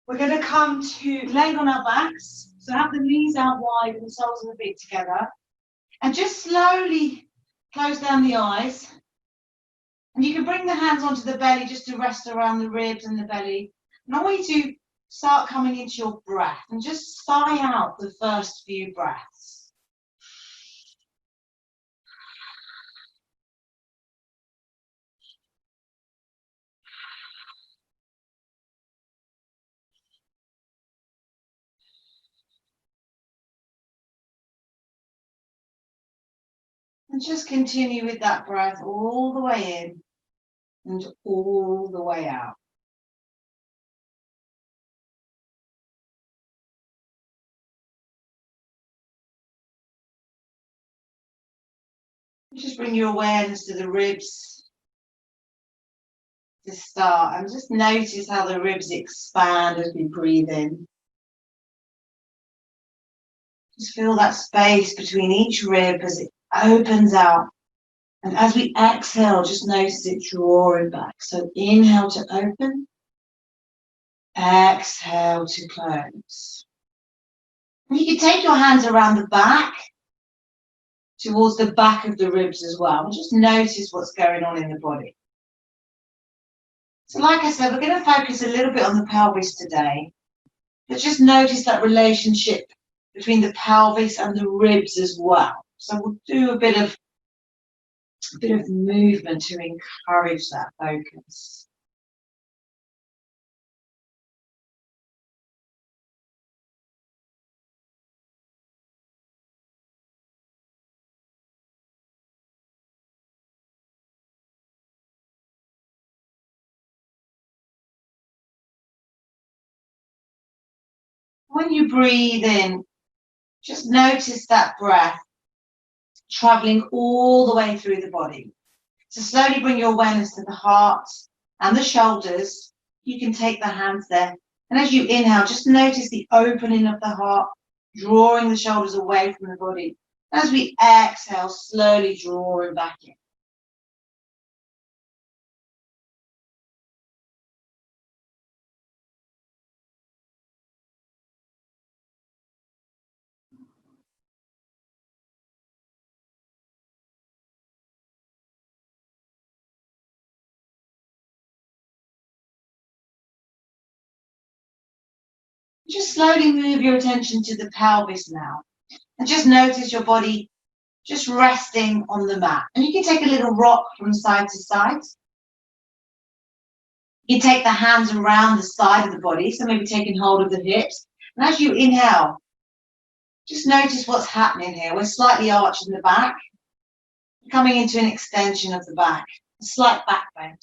We're going to come to laying on our backs. So have the knees out wide and the soles of the feet together. And just slowly close down the eyes. And you can bring the hands onto the belly just to rest around the ribs and the belly. And I want you to start coming into your breath and just sigh out the first few breaths. And just continue with that breath all the way in and all the way out. Just bring your awareness to the ribs to start, and just notice how the ribs expand as we breathe in. Just feel that space between each rib as it opens out. And as we exhale, just notice it drawing back. So inhale to open, exhale to close. And you can take your hands around the back, towards the back of the ribs as well. And just notice what's going on in the body. So like I said, we're going to focus a little bit on the pelvis today. But just notice that relationship between the pelvis and the ribs as well. So we'll do a bit of movement to encourage that focus. When you breathe in, just notice that breath traveling all the way through the body. So slowly bring your awareness to the heart and the shoulders. You can take the hands there. And as you inhale, just notice the opening of the heart, drawing the shoulders away from the body. As we exhale, slowly drawing back in. Just slowly move your attention to the pelvis now. And just notice your body just resting on the mat. And you can take a little rock from side to side. You take the hands around the side of the body, so maybe taking hold of the hips. And as you inhale, just notice what's happening here. We're slightly arched in the back, coming into an extension of the back, a slight back bend.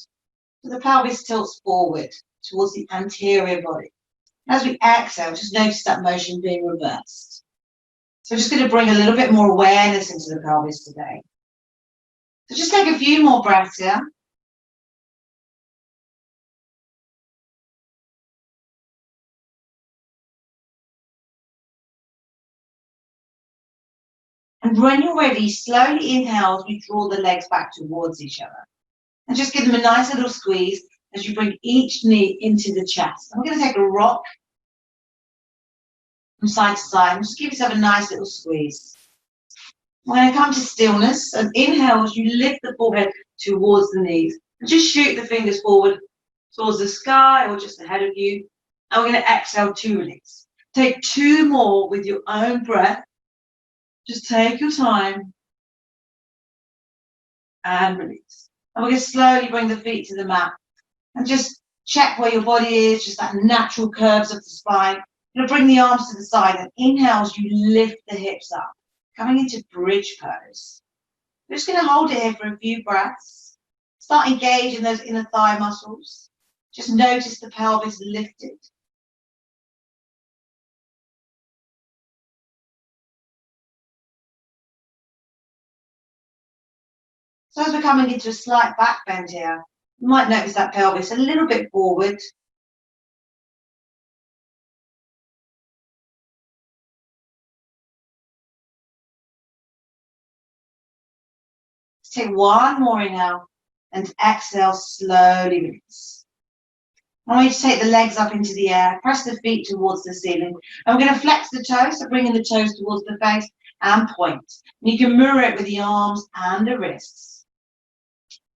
So the pelvis tilts forward towards the anterior body. As we exhale, just notice that motion being reversed. So we're just going to bring a little bit more awareness into the pelvis today. So just take a few more breaths here. And when you're ready, slowly inhale as we draw the legs back towards each other. And just give them a nice little squeeze as you bring each knee into the chest. And we're going to take a rock from side to side and just give yourself a nice little squeeze. We're going to come to stillness, and inhale as you lift the forehead towards the knees. And just shoot the fingers forward towards the sky or just ahead of you. And we're going to exhale to release. Take two more with your own breath. Just take your time and release. And we're going to slowly bring the feet to the mat and just check where your body is, just that natural curves of the spine. You're going to bring the arms to the side, and inhale as you lift the hips up, coming into bridge pose. We're just going to hold it here for a few breaths. Start engaging those inner thigh muscles. Just notice the pelvis lifted. So as we're coming into a slight back bend here, you might notice that pelvis a little bit forward. Let's take one more inhale and exhale, slowly release. I want you to take the legs up into the air, press the feet towards the ceiling. And we're going to flex the toes, so bringing the toes towards the face and point. And you can mirror it with the arms and the wrists.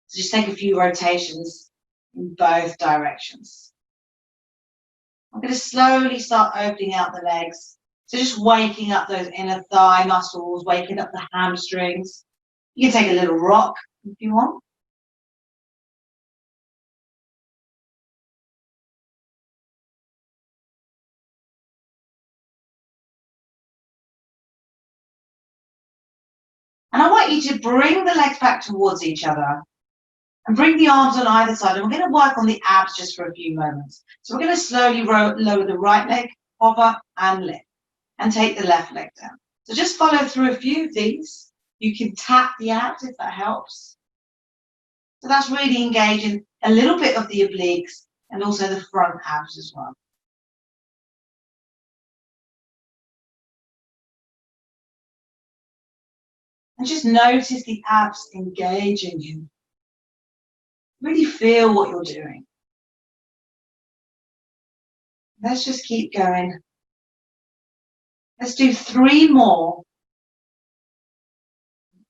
So just take a few rotations in both directions. I'm going to slowly start opening out the legs. So just waking up those inner thigh muscles, waking up the hamstrings. You can take a little rock if you want. And I want you to bring the legs back towards each other and bring the arms on either side. And we're going to work on the abs just for a few moments. So we're going to slowly lower the right leg, hover and lift, and take the left leg down. So just follow through a few of these. You can tap the abs if that helps. So that's really engaging a little bit of the obliques and also the front abs as well. And just notice the abs engaging you. Really feel what you're doing. Let's just keep going. Let's do 3 more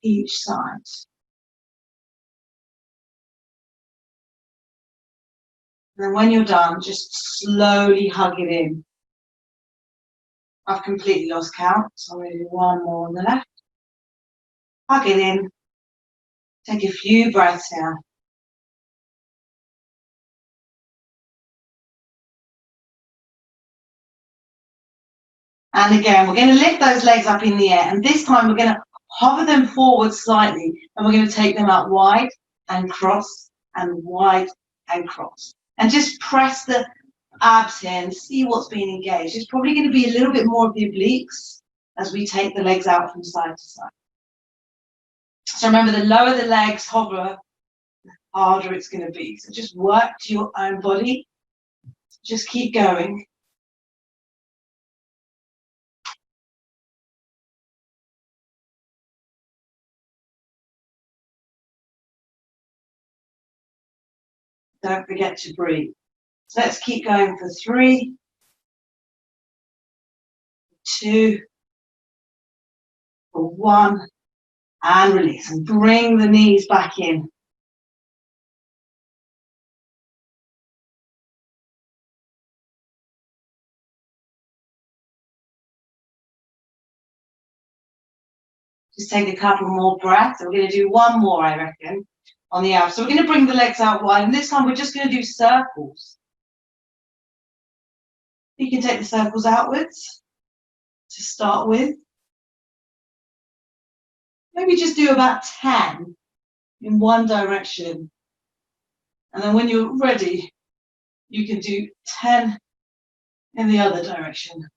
each side. And then when you're done, just slowly hug it in. I've completely lost count, so I'm going to do 1 more on the left. Hug it in. Take a few breaths here. And again, we're going to lift those legs up in the air. And this time we're going to hover them forward slightly. And we're going to take them out wide and cross and wide and cross. And just press the abs here and see what's being engaged. It's probably going to be a little bit more of the obliques as we take the legs out from side to side. So remember, the lower the legs hover, the harder it's going to be. So just work to your own body. Just keep going. Don't forget to breathe. So let's keep going for 3, 2, for 1, and release. And bring the knees back in. Just take a couple more breaths. We're going to do 1 more, I reckon, on the abs. So we're going to bring the legs out wide. And this time we're just going to do circles. You can take the circles outwards to start with. Maybe just do about 10 in one direction. And then when you're ready, you can do 10 in the other direction.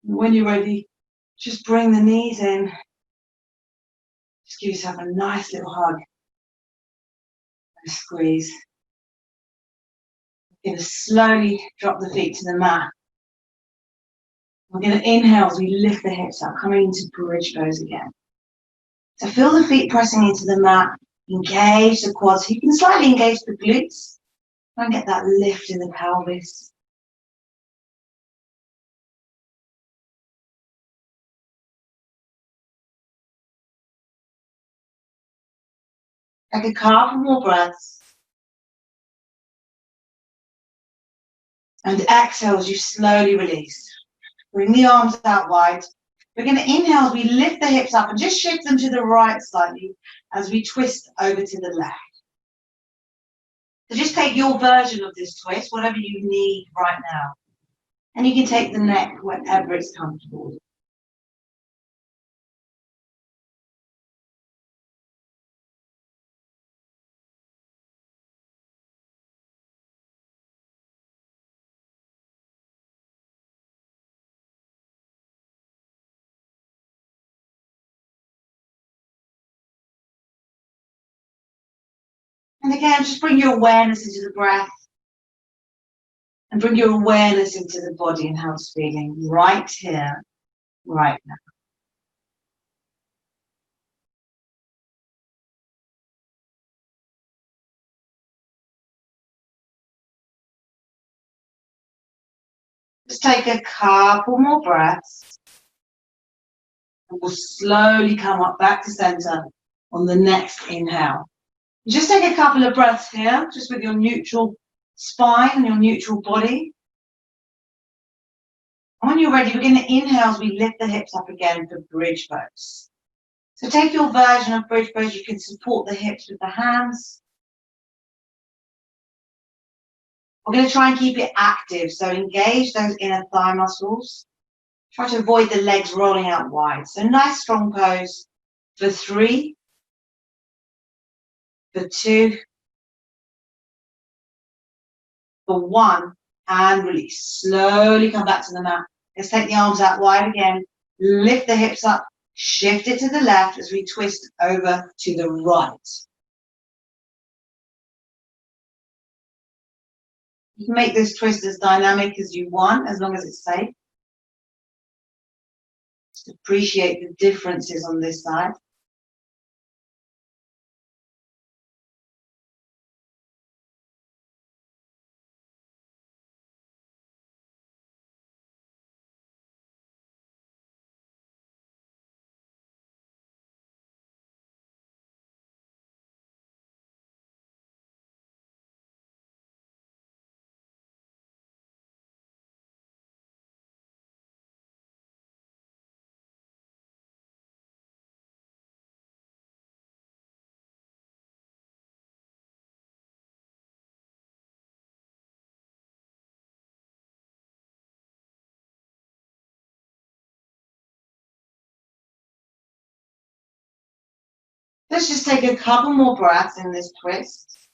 And when you're ready, just bring the knees in. Just give yourself a nice little hug and squeeze. We're going to slowly drop the feet to the mat. We're going to inhale as we lift the hips up, coming into bridge pose again. So feel the feet pressing into the mat. Engage the quads. You can slightly engage the glutes. Try and get that lift in the pelvis. Take a couple more breaths. And exhale as you slowly release. Bring the arms out wide. We're going to inhale as we lift the hips up and just shift them to the right slightly as we twist over to the left. So just take your version of this twist, whatever you need right now. And you can take the neck wherever it's comfortable. And again, just bring your awareness into the breath and bring your awareness into the body and how it's feeling right here, right now. Just take a couple more breaths and we'll slowly come up back to center on the next inhale. Just take a couple of breaths here, just with your neutral spine and your neutral body. When you're ready, we're going to inhale as we lift the hips up again for bridge pose. So take your version of bridge pose. You can support the hips with the hands. We're going to try and keep it active, so engage those inner thigh muscles. Try to avoid the legs rolling out wide. So nice strong pose for 3, for 2, for 1, and release. Slowly come back to the mat. Let's take the arms out wide again. Lift the hips up. Shift it to the left as we twist over to the right. You can make this twist as dynamic as you want, as long as it's safe. Just appreciate the differences on this side. Let's just take a couple more breaths in this twist.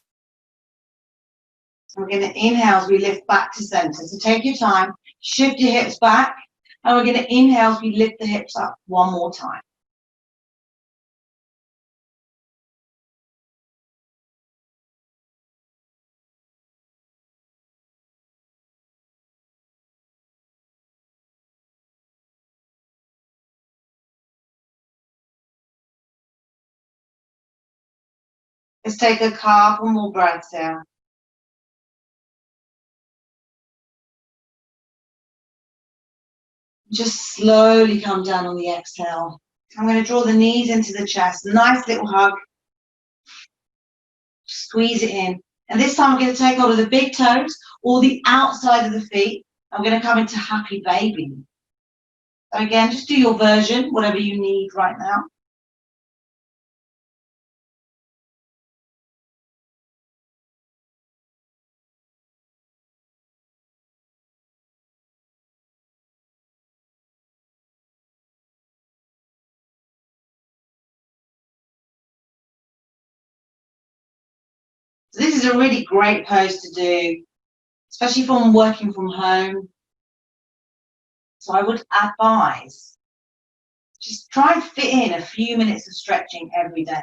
We're going to inhale as we lift back to center. So take your time, shift your hips back, and we're going to inhale as we lift the hips up one more time. Let's take a couple more breaths here. Just slowly come down on the exhale. I'm going to draw the knees into the chest. Nice little hug. Squeeze it in. And this time I'm going to take hold of the big toes or the outside of the feet. I'm going to come into happy baby. So again, just do your version, whatever you need right now. So this is a really great pose to do, especially from working from home. So I would advise, just try and fit in a few minutes of stretching every day,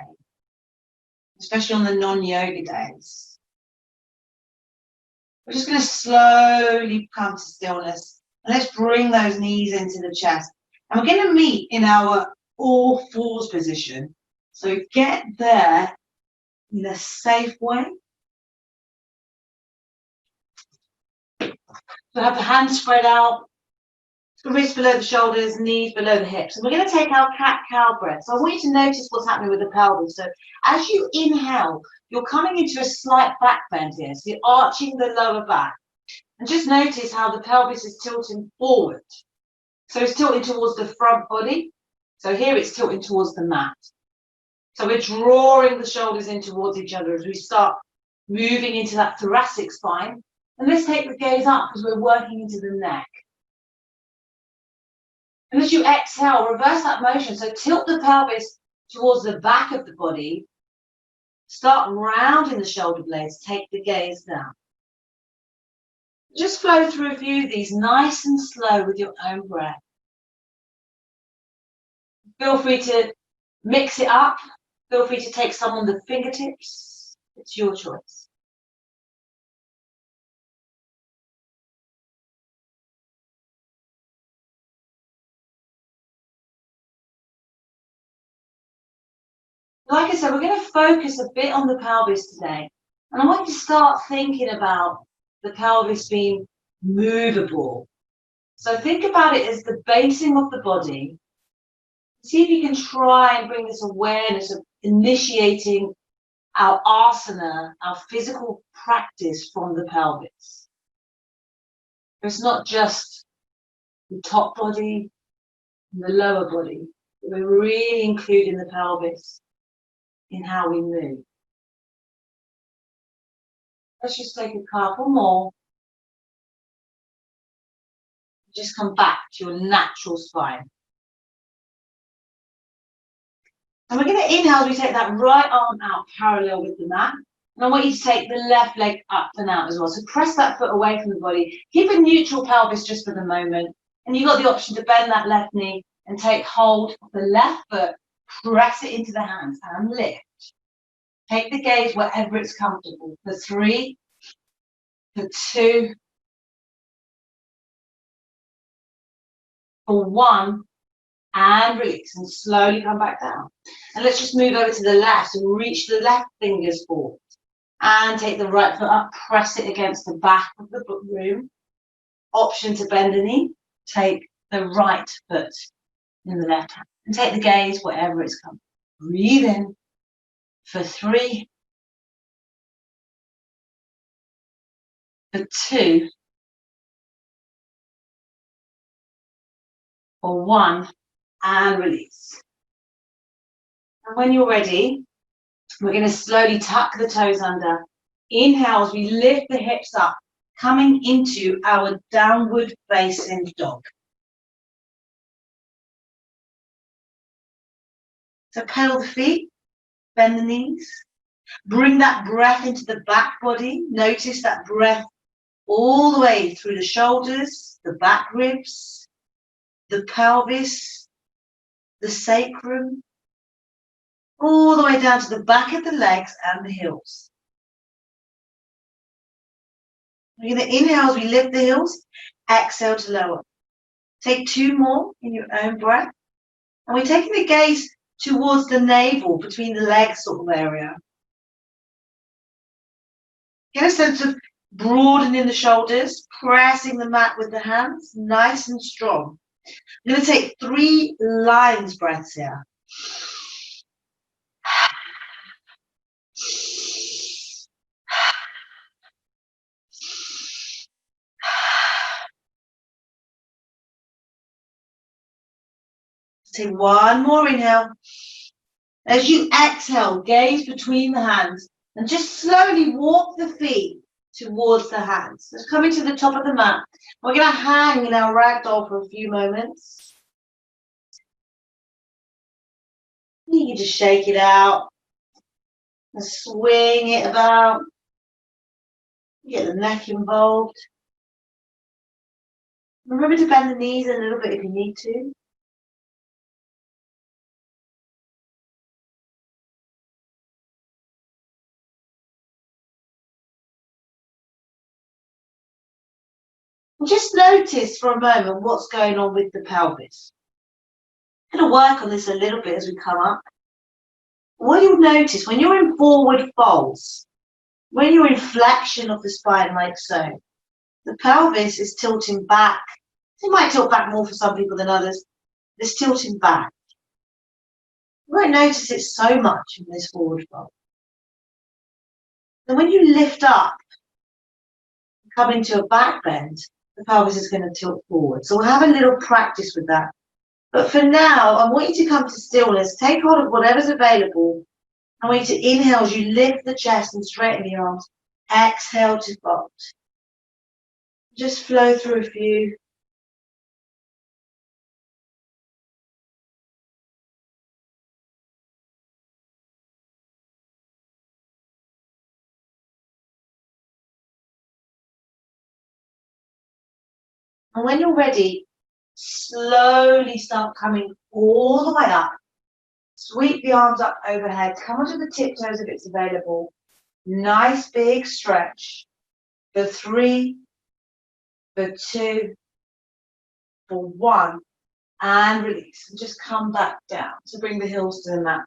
especially on the non-yoga days. We're just going to slowly come to stillness. And let's bring those knees into the chest. And we're going to meet in our all fours position. So get there in a safe way. So have the hands spread out, the wrists below the shoulders, knees below the hips. And we're going to take our cat-cow breath. So I want you to notice what's happening with the pelvis. So as you inhale, you're coming into a slight back bend here. So you're arching the lower back. And just notice how the pelvis is tilting forward. So it's tilting towards the front body. So here it's tilting towards the mat. So we're drawing the shoulders in towards each other as we start moving into that thoracic spine. And let's take the gaze up because we're working into the neck. And as you exhale, reverse that motion. So tilt the pelvis towards the back of the body. Start rounding the shoulder blades. Take the gaze down. Just flow through a few of these nice and slow with your own breath. Feel free to mix it up. Feel free to take some on the fingertips. It's your choice. Like I said, we're going to focus a bit on the pelvis today. And I want you to start thinking about the pelvis being movable. So think about it as the basing of the body. See if you can try and bring this awareness of initiating our asana, our physical practice from the pelvis. It's not just the top body and the lower body. We're really including the pelvis in how we move. Let's just take a couple more. Just come back to your natural spine. And we're going to inhale as we take that right arm out parallel with the mat. And I want you to take the left leg up and out as well. So press that foot away from the body. Keep a neutral pelvis just for the moment. And you've got the option to bend that left knee and take hold of the left foot. Press it into the hands and lift. Take the gaze wherever it's comfortable. For 3, for 2, for 1, and release. And slowly come back down. And let's just move over to the left and reach the left fingers forward. And take the right foot up, press it against the back of the room. Option to bend the knee. Take the right foot in the left hand. And take the gaze wherever it's comfortable. Breathe in for 3, for 2, for 1, and release. And when you're ready, we're going to slowly tuck the toes under. Inhale as we lift the hips up, coming into our downward facing dog. So pedal the feet, bend the knees. Bring that breath into the back body. Notice that breath all the way through the shoulders, the back ribs, the pelvis, the sacrum, all the way down to the back of the legs and the heels. We're going to inhale as we lift the heels, exhale to lower. Take 2 more in your own breath. And we're taking the gaze towards the navel, between the legs sort of area. Get a sense of broadening the shoulders, pressing the mat with the hands, nice and strong. I'm going to take 3 lines breaths here. Take 1 more inhale. As you exhale, gaze between the hands and just slowly walk the feet towards the hands. Just coming to the top of the mat. We're going to hang in our ragdoll for a few moments. You can just shake it out and swing it about. Get the neck involved. Remember to bend the knees a little bit if you need to. Just notice for a moment what's going on with the pelvis. I'm going to work on this a little bit as we come up. What you'll notice when you're in forward folds, when you're in flexion of the spine like so, the pelvis is tilting back. It might tilt back more for some people than others. It's tilting back. You won't notice it so much in this forward fold. And when you lift up, come into a back bend, the pelvis is going to tilt forward. So we'll have a little practice with that. But for now, I want you to come to stillness. Take hold of whatever's available. I want you to inhale as you lift the chest and straighten the arms. Exhale to fold. Just flow through a few. And when you're ready, slowly start coming all the way up. Sweep the arms up overhead. Come onto the tiptoes if it's available. Nice big stretch. For 3, for 2, for 1, and release. And just come back down. So bring the heels to the mat.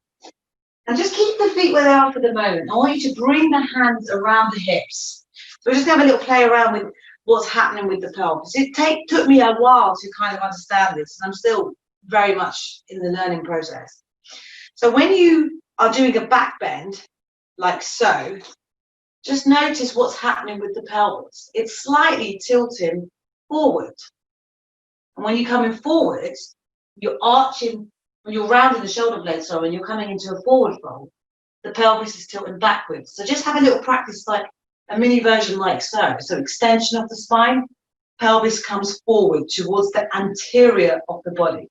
And just keep the feet where they are for the moment. I want you to bring the hands around the hips. So we're just going to have a little play around with what's happening with the pelvis. It took me a while to kind of understand this, and I'm still very much in the learning process. So when you are doing a back bend, like so, just notice what's happening with the pelvis. It's slightly tilting forward. And when you're coming forward, you're arching, when you're rounding the shoulder blades, so when you're coming into a forward fold, the pelvis is tilting backwards. So just have a little practice, like a mini version like so. So extension of the spine, pelvis comes forward towards the anterior of the body.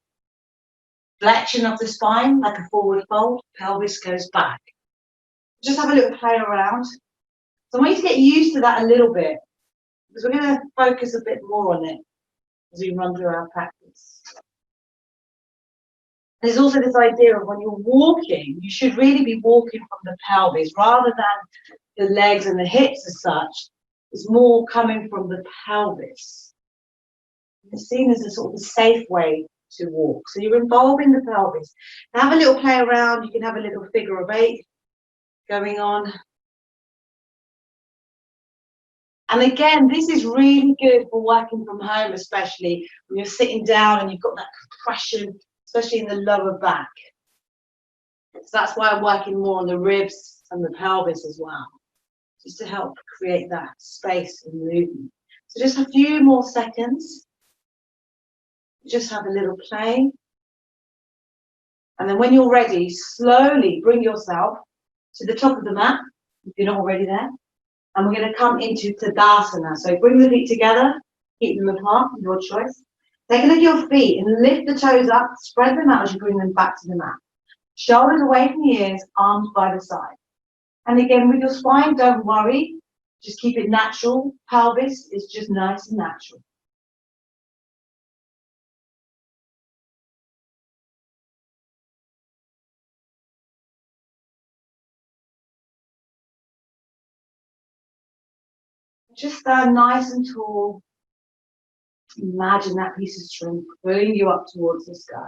Flexion of the spine, like a forward fold, pelvis goes back. Just have a little play around. So I want you to get used to that a little bit, because we're going to focus a bit more on it as we run through our practice. There's also this idea of when you're walking, you should really be walking from the pelvis rather than the legs and the hips as such. It's more coming from the pelvis. It's seen as a sort of a safe way to walk. So you're involving the pelvis. Now have a little play around. You can have a little figure of 8 going on. And again, this is really good for working from home, especially when you're sitting down and you've got that compression, especially in the lower back. So that's why I'm working more on the ribs and the pelvis as well, just to help create that space and movement. So just a few more seconds. Just have a little play. And then when you're ready, slowly bring yourself to the top of the mat, if you're not already there. And we're going to come into Tadasana. So bring the feet together, keep them apart, your choice. Take a look at your feet and lift the toes up, spread them out as you bring them back to the mat. Shoulders away from the ears, arms by the side. And again, with your spine, don't worry. Just keep it natural. Pelvis is just nice and natural. Just stand nice and tall. Imagine that piece of string pulling you up towards the sky.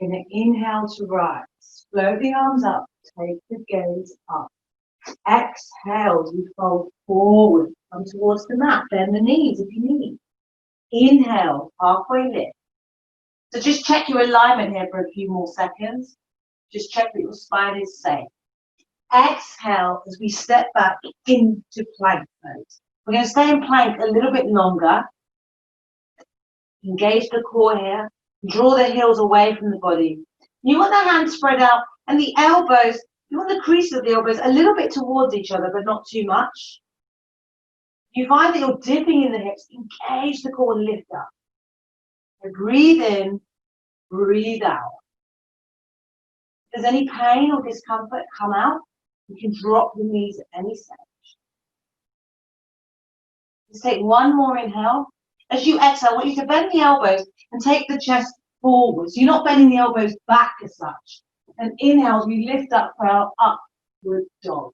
You're going to inhale to rise. Float the arms up. Take the gaze up. Exhale as you fold forward. Come towards the mat. Bend the knees if you need. Inhale, halfway lift. So just check your alignment here for a few more seconds. Just check that your spine is safe. Exhale as we step back into plank mode. We're going to stay in plank a little bit longer. Engage the core here. Draw the heels away from the body. You want the hands spread out and the elbows, you want the crease of the elbows a little bit towards each other, but not too much. You find that you're dipping in the hips, engage the core and lift up. And breathe in, breathe out. If there's any pain or discomfort, come out. You can drop the knees at any stage. Just take one more inhale. As you exhale, I want you to bend the elbows and take the chest forward. So you're not bending the elbows back as such. And inhale as we lift up for our upward dog.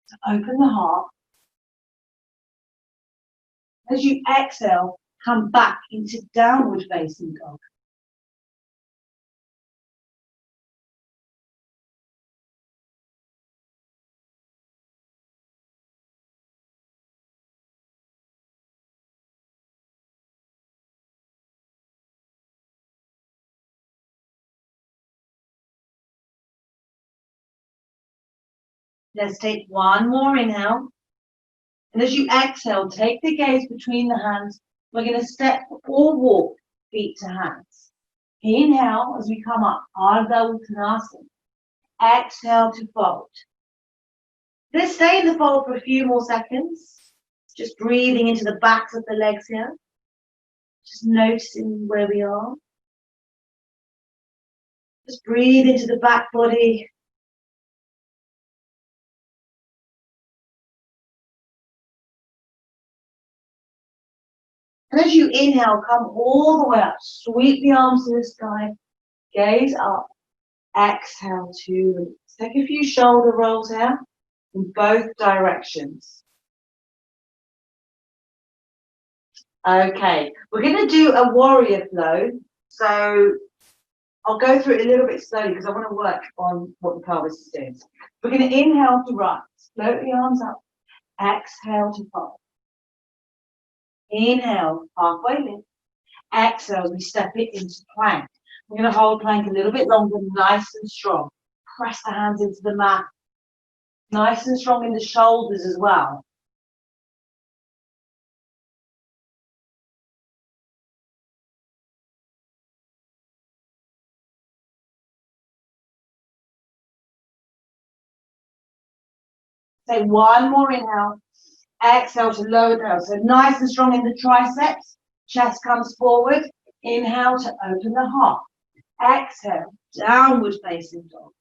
So open the heart. As you exhale, come back into downward facing dog. Let's take one more inhale. And as you exhale, take the gaze between the hands. We're going to step or walk feet to hands. Inhale as we come up, Ardha Uttanasana. Exhale to fold. Let's stay in the fold for a few more seconds. Just breathing into the backs of the legs here. Just noticing where we are. Just breathe into the back body. And as you inhale, come all the way up. Sweep the arms to the sky. Gaze up. Exhale to release. Take a few shoulder rolls here in both directions. Okay, we're going to do a warrior flow. So I'll go through it a little bit slowly because I want to work on what the pelvis is doing. We're going to inhale to rise. Float the arms up. Exhale to fold. Inhale, halfway lift. Exhale, we step it into plank. We're going to hold plank a little bit longer, nice and strong. Press the hands into the mat. Nice and strong in the shoulders as well. Take one more inhale. Exhale to lower down. So nice and strong in the triceps. Chest comes forward. Inhale to open the heart. Exhale, downward facing dog.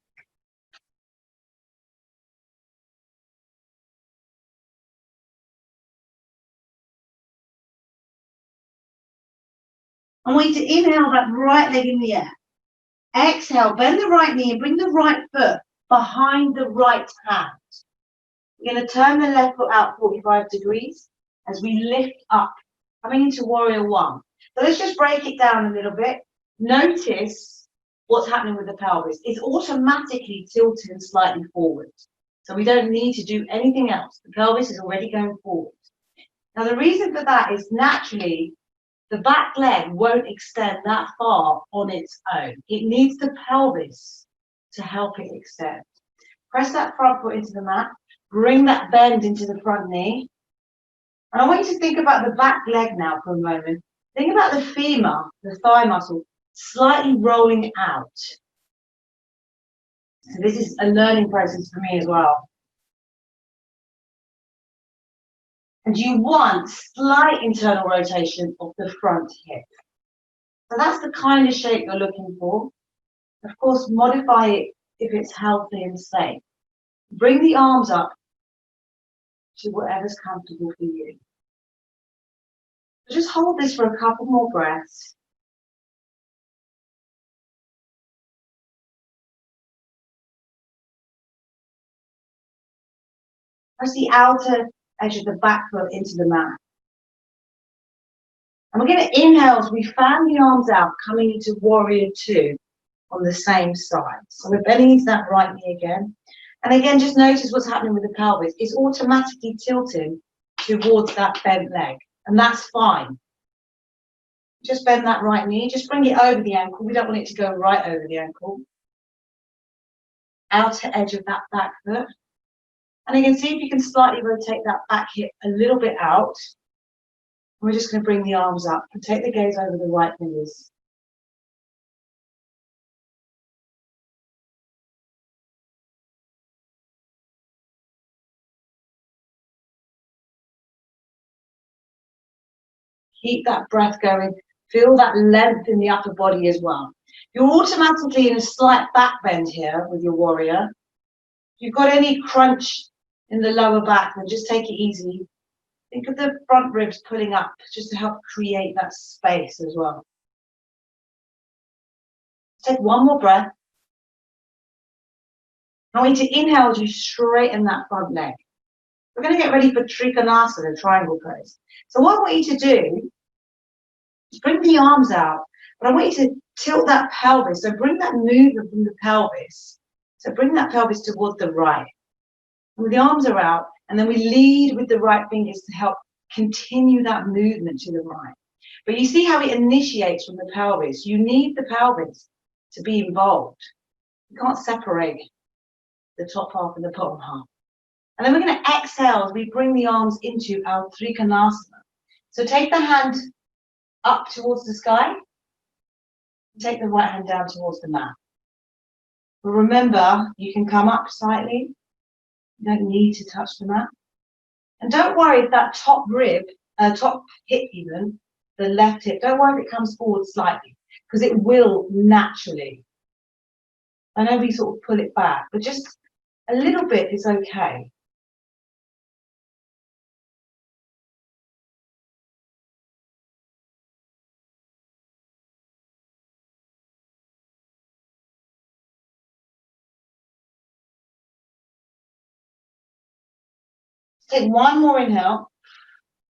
I want you to inhale that right leg in the air. Exhale, bend the right knee and bring the right foot behind the right hand. We're going to turn the left foot out 45 degrees as we lift up, coming into warrior one. So let's just break it down a little bit. Notice what's happening with the pelvis. It's automatically tilting slightly forward. So we don't need to do anything else. The pelvis is already going forward. Now the reason for that is naturally the back leg won't extend that far on its own. It needs the pelvis to help it extend. Press that front foot into the mat. Bring that bend into the front knee. And I want you to think about the back leg now for a moment. Think about the femur, the thigh muscle, slightly rolling out. So this is a learning process for me as well. And you want slight internal rotation of the front hip. So that's the kind of shape you're looking for. Of course, modify it if it's healthy and safe. Bring the arms up to whatever's comfortable for you. So just hold this for a couple more breaths. Press the outer edge of the back foot into the mat. And we're going to inhale as we fan the arms out, coming into warrior two on the same side. So we're bending into that right knee again. And again, just notice what's happening with the pelvis. It's automatically tilting towards that bent leg. And that's fine. Just bend that right knee. Just bring it over the ankle. We don't want it to go right over the ankle. Outer edge of that back foot. And again, see if you can slightly rotate that back hip a little bit out. We're just going to bring the arms up and take the gaze over the right fingers. Keep that breath going. Feel that length in the upper body as well. You're automatically in a slight back bend here with your warrior. If you've got any crunch in the lower back, then just take it easy. Think of the front ribs pulling up just to help create that space as well. Take one more breath. I want you to inhale as you straighten that front leg. We're going to get ready for Trikonasana, triangle pose. So what I want you to do is bring the arms out, but I want you to tilt that pelvis. So bring that movement from the pelvis. So bring that pelvis towards the right. And the arms are out, and then we lead with the right fingers to help continue that movement to the right. But you see how it initiates from the pelvis. You need the pelvis to be involved. You can't separate the top half and the bottom half. And then we're going to exhale as we bring the arms into our Trikonasana. So take the hand up towards the sky. Take the right hand down towards the mat. But remember, you can come up slightly. You don't need to touch the mat. And don't worry if that top rib, top hip even, the left hip, don't worry if it comes forward slightly, because it will naturally. I know we sort of pull it back, but just a little bit is okay. Take one more inhale.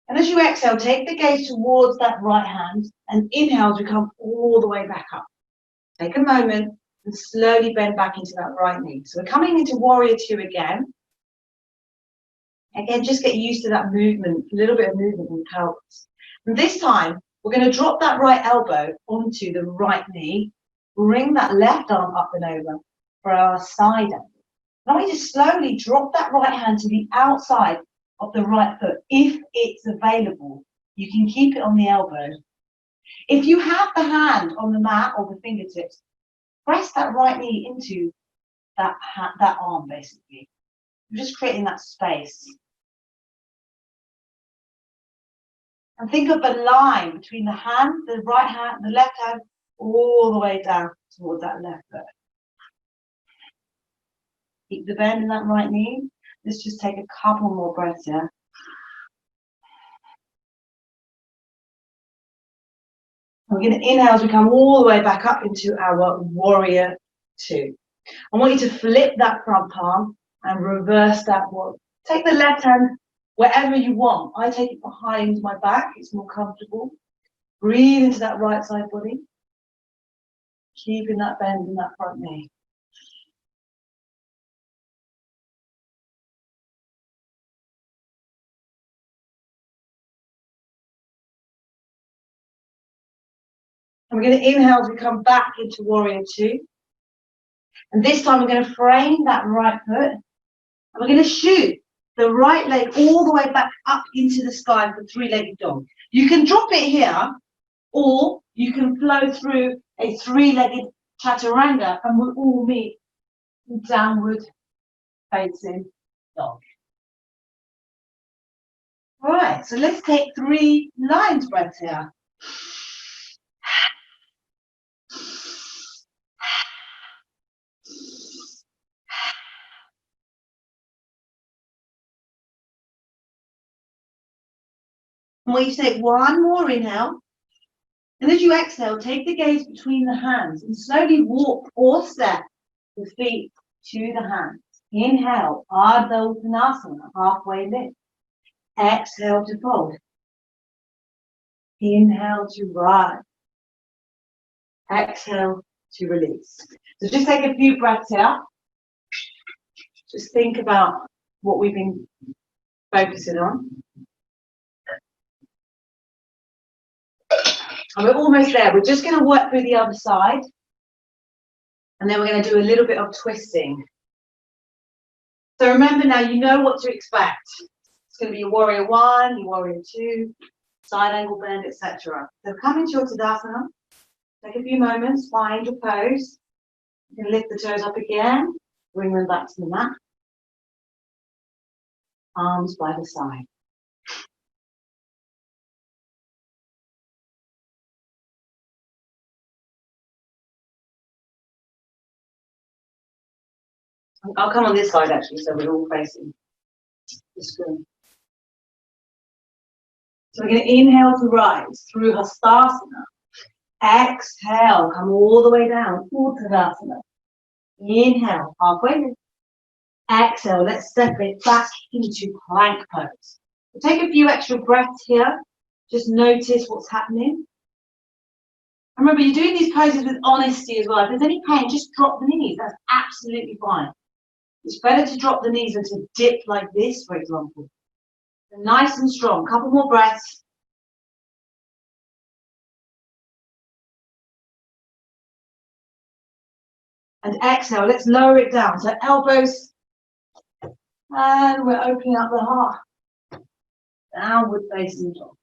And as you exhale, take the gaze towards that right hand and inhale to come all the way back up. Take a moment and slowly bend back into that right knee. So we're coming into warrior two again. Again, just get used to that movement, a little bit of movement in the pelvis. And this time, we're going to drop that right elbow onto the right knee. Bring that left arm up and over for our side angle. Now we just slowly drop that right hand to the outside of the right foot. If it's available, you can keep it on the elbow. If you have the hand on the mat or the fingertips, press that right knee into that arm, basically. You're just creating that space. And think of a line between the hand, the right hand, the left hand, all the way down towards that left foot. Keep the bend in that right knee. Let's just take a couple more breaths here. We're going to inhale as we come all the way back up into our warrior two. I want you to flip that front palm and reverse that one. Take the left hand wherever you want. I take it behind my back. It's more comfortable. Breathe into that right side body. Keeping that bend in that front knee. And we're going to inhale as we come back into warrior two. And this time we're going to frame that right foot. And we're going to shoot the right leg all the way back up into the sky for three-legged dog. You can drop it here, or you can flow through a three-legged chaturanga and we'll all meet in downward facing dog. All right, so let's take 3 lion's breaths here. I want you to take one more inhale. And as you exhale, take the gaze between the hands and slowly walk or step the feet to the hands. Inhale, Ardha Uttanasana, halfway lift. Exhale to fold. Inhale to rise. Exhale to release. So just take a few breaths here. Just think about what we've been focusing on. And we're almost there. We're just going to work through the other side. And then we're going to do a little bit of twisting. So remember now, you know what to expect. It's going to be your warrior one, your warrior two, side angle bend, etc. So come into your Tadasana. Take a few moments, find your pose. You can lift the toes up again, bring them back to the mat. Arms by the side. I'll come on this side actually, so we're all facing the screen. So we're going to inhale to rise through Hastasana. Exhale, come all the way down, Uttanasana. Inhale, halfway lift. Exhale, let's step it back into plank pose. We'll take a few extra breaths here. Just notice what's happening. Remember, you're doing these poses with honesty as well. If there's any pain, just drop the knees. That's absolutely fine. It's better to drop the knees than to dip like this, for example. So nice and strong. Couple more breaths. And exhale, let's lower it down. So elbows, and we're opening up the heart. Downward facing dog.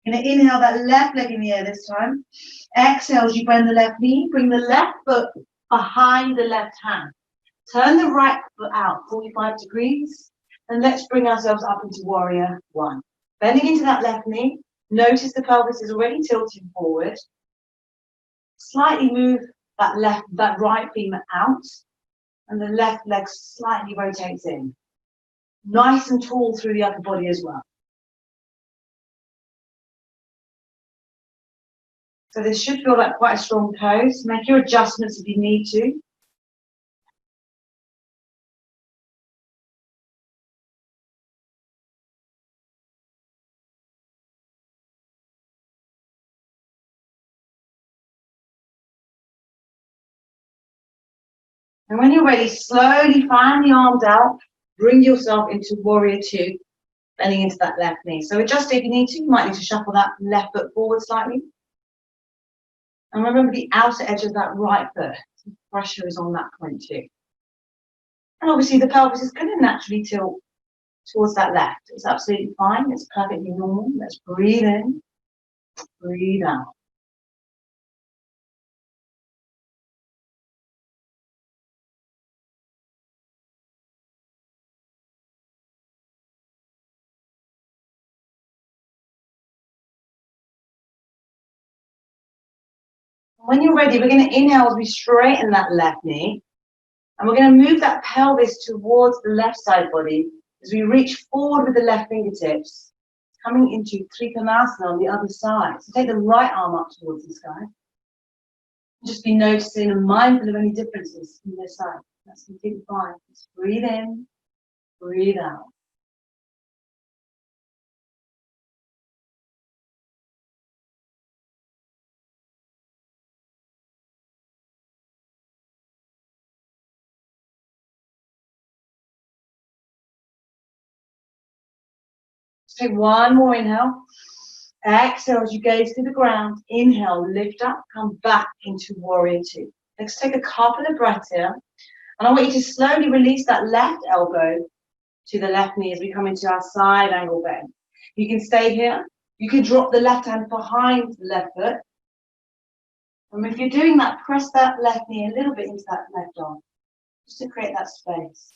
You're going to inhale that left leg in the air this time. Exhale as you bend the left knee. Bring the left foot behind the left hand. Turn the right foot out 45 degrees. And let's bring ourselves up into warrior one. Bending into that left knee. Notice the pelvis is already tilting forward. Slightly move that right femur out. And the left leg slightly rotates in. Nice and tall through the upper body as well. So this should feel like quite a strong pose. Make your adjustments if you need to. And when you're ready, slowly fan the arms out. Bring yourself into warrior two, bending into that left knee. So adjust if you need to. You might need to shuffle that left foot forward slightly. And remember the outer edge of that right foot. Pressure is on that point too. And obviously the pelvis is going to naturally tilt towards that left. It's absolutely fine. It's perfectly normal. Let's breathe in, breathe out. When you're ready, we're going to inhale as we straighten that left knee. And we're going to move that pelvis towards the left side body as we reach forward with the left fingertips, coming into Trikonasana on the other side. So take the right arm up towards the sky. Just be noticing and mindful of any differences from this side. That's completely fine. Just breathe in, breathe out. Take one more inhale. Exhale as you gaze to the ground. Inhale, lift up, come back into warrior two. Let's take a couple of breaths here. And I want you to slowly release that left elbow to the left knee as we come into our side angle bend. You can stay here. You can drop the left hand behind the left foot. And if you're doing that, press that left knee a little bit into that left arm, just to create that space.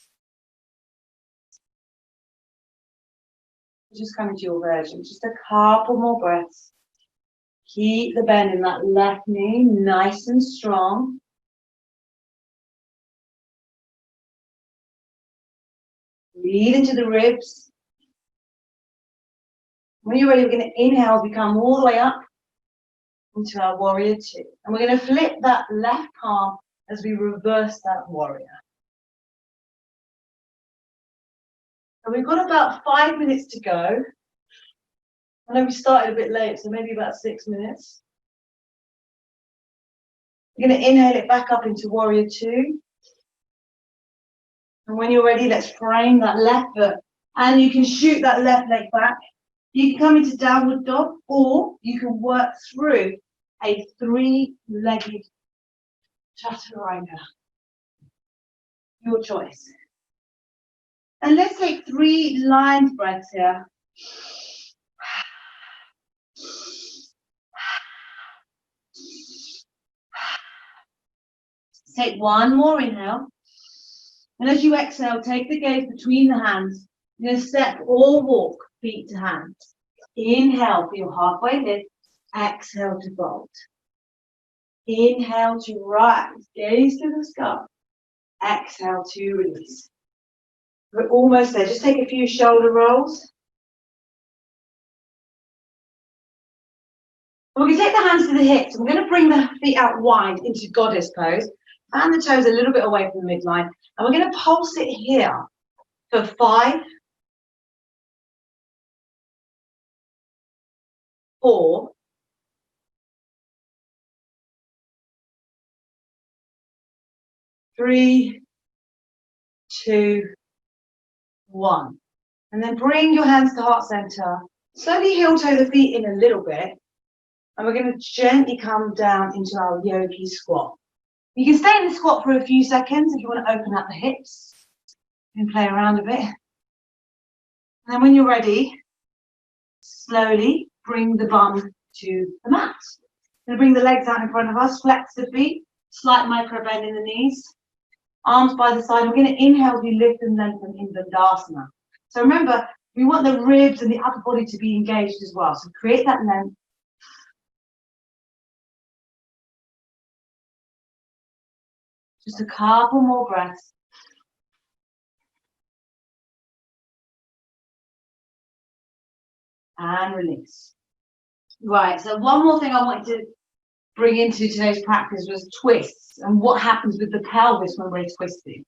Just come into your version. Just a couple more breaths. Keep the bend in that left knee nice and strong. Breathe into the ribs. When you're ready, we're going to inhale as we come all the way up into our warrior two. And we're going to flip that left palm as we reverse that warrior. And we've got about 5 minutes to go. I know we started a bit late, so maybe about 6 minutes. We're going to inhale it back up into warrior two. And when you're ready, let's frame that left foot. And you can shoot that left leg back. You can come into downward dog, or you can work through a three-legged chaturanga. Your choice. And let's take 3 lined breaths here. Take one more inhale. And as you exhale, take the gaze between the hands. You're going to step or walk feet to hands. Inhale, feel halfway lift. Exhale to fold. Inhale to rise. Gaze to the sky. Exhale to release. We're almost there. Just take a few shoulder rolls. We're going to take the hands to the hips. We're going to bring the feet out wide into goddess pose. Fan the toes a little bit away from the midline. And we're going to pulse it here for 5, 4, 3, 2, 1. And then bring your hands to heart center. Slowly heel toe the feet in a little bit. And we're going to gently come down into our yogi squat. You can stay in the squat for a few seconds if you want to open up the hips. You can play around a bit. And then when you're ready, slowly bring the bum to the mat. Going to bring the legs out in front of us, flex the feet, slight micro bend in the knees, arms by the side. We're going to inhale as we lift and lengthen in Dandasana. So remember, we want the ribs and the upper body to be engaged as well. So create that length. Just a couple more breaths. And release. Right, so one more thing I wanted to bring into today's practice was twists and what happens with the pelvis when we're twisting.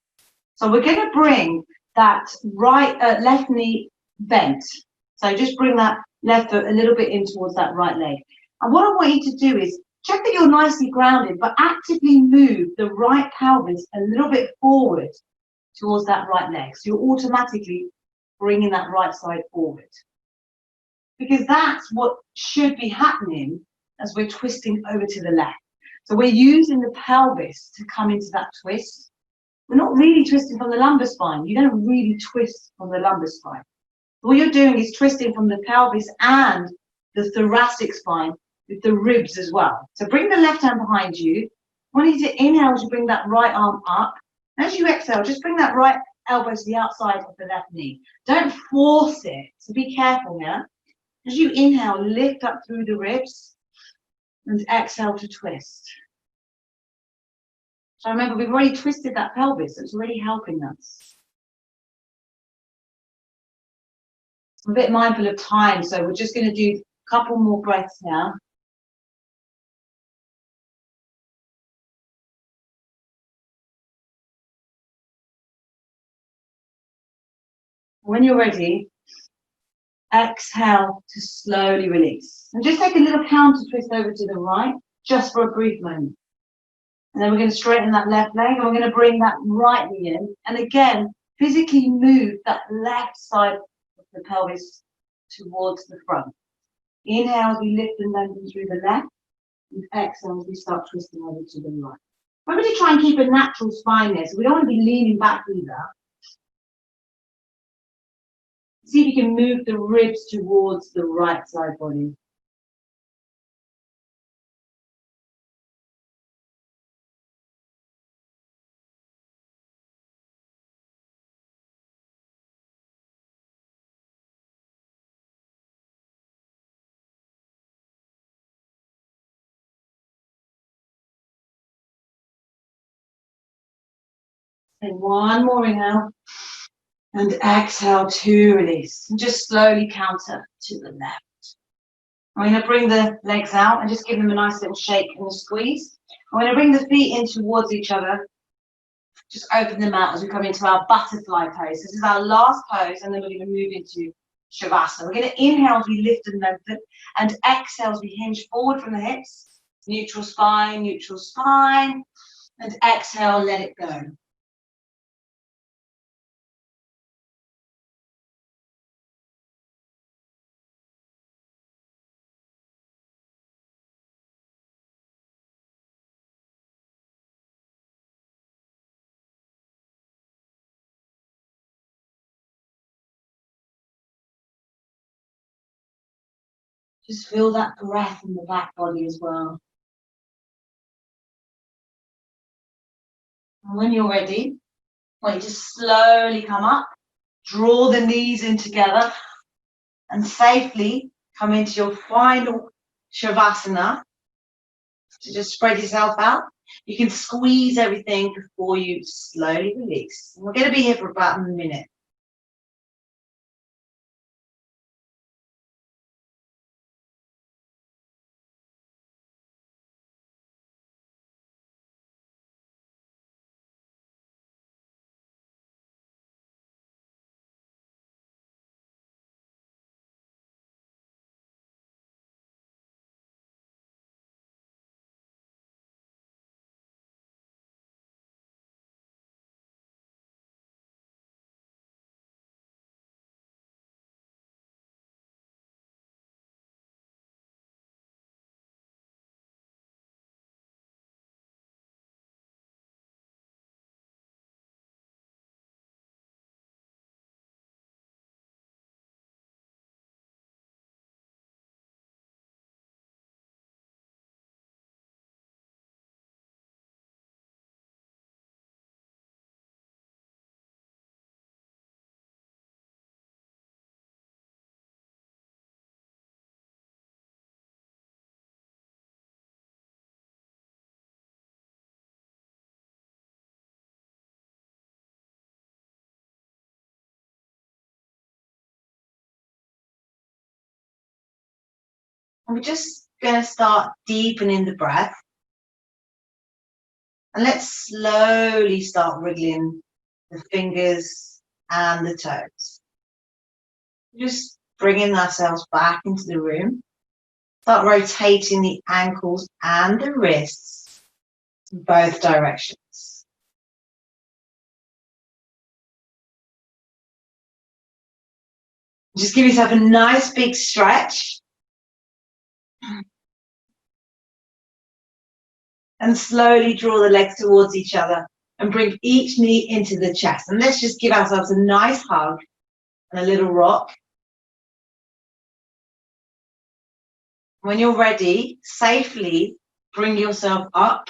So we're going to bring that left knee bent. So just bring that left foot a little bit in towards that right leg. And what I want you to do is check that you're nicely grounded, but actively move the right pelvis a little bit forward towards that right leg. So you're automatically bringing that right side forward. Because that's what should be happening as we're twisting over to the left. So we're using the pelvis to come into that twist. We're not really twisting from the lumbar spine. You don't really twist from the lumbar spine. What you're doing is twisting from the pelvis and the thoracic spine with the ribs as well. So bring the left hand behind you. I want you to inhale as you bring that right arm up. As you exhale, just bring that right elbow to the outside of the left knee. Don't force it. So be careful here. As you inhale, lift up through the ribs and exhale to twist. So remember, we've already twisted that pelvis, so it's already helping us. I'm a bit mindful of time, so we're just going to do a couple more breaths now. When you're ready, exhale to slowly release. And just take a little counter twist over to the right, just for a brief moment. And then we're going to straighten that left leg, and we're going to bring that right knee in. And again, physically move that left side of the pelvis towards the front. Inhale as we lift and lengthen through the left, and exhale as we start twisting over to the right. Remember to try and keep a natural spine there, so we don't want to be leaning back either. See if you can move the ribs towards the right side body. And one more inhale. And exhale to release. And just slowly counter to the left. I'm going to bring the legs out and just give them a nice little shake and a squeeze. I'm going to bring the feet in towards each other. Just open them out as we come into our butterfly pose. This is our last pose, and then we're going to move into Shavasana. We're going to inhale as we lift and lengthen, and exhale as we hinge forward from the hips. Neutral spine, and exhale, let it go. Just feel that breath in the back body as well. And when you're ready, I want you to slowly come up, draw the knees in together, and safely come into your final Shavasana. So just spread yourself out. You can squeeze everything before you slowly release. And we're going to be here for about a minute. And we're just going to start deepening the breath. And let's slowly start wriggling the fingers and the toes. Just bringing ourselves back into the room. Start rotating the ankles and the wrists in both directions. Just give yourself a nice big stretch. And slowly draw the legs towards each other and bring each knee into the chest. And let's just give ourselves a nice hug and a little rock. When you're ready, safely bring yourself up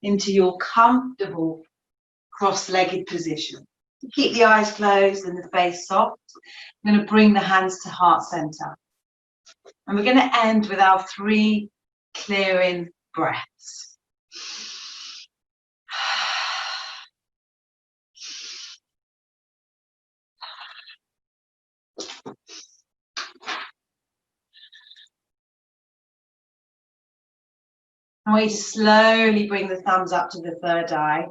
into your comfortable cross-legged position. Keep the eyes closed and the face soft. I'm going to bring the hands to heart center. And we're going to end with our 3 clearing breaths. I want you to slowly bring the thumbs up to the third eye.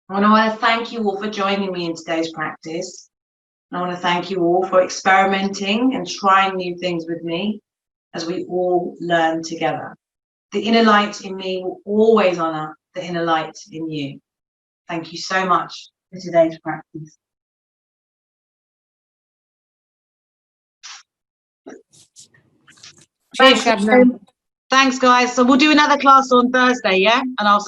And I want to thank you all for joining me in today's practice. I want to thank you all for experimenting and trying new things with me as we all learn together. The inner light in me will always honor the inner light in you. Thank you so much for today's practice. Cheers, Shabnam. Thanks, guys. So we'll do another class on Thursday, yeah? And I'll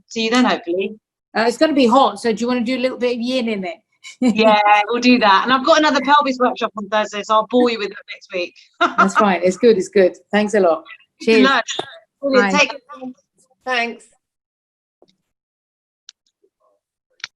see you then, hopefully. It's going to be hot, so do you want to do a little bit of yin in it? Yeah, we'll do that. And I've got another pelvis workshop on Thursday, so I'll bore you with it next week. That's fine. It's good. It's good. Thanks a lot. Cheers. Good luck. Bye. Take care. Thanks.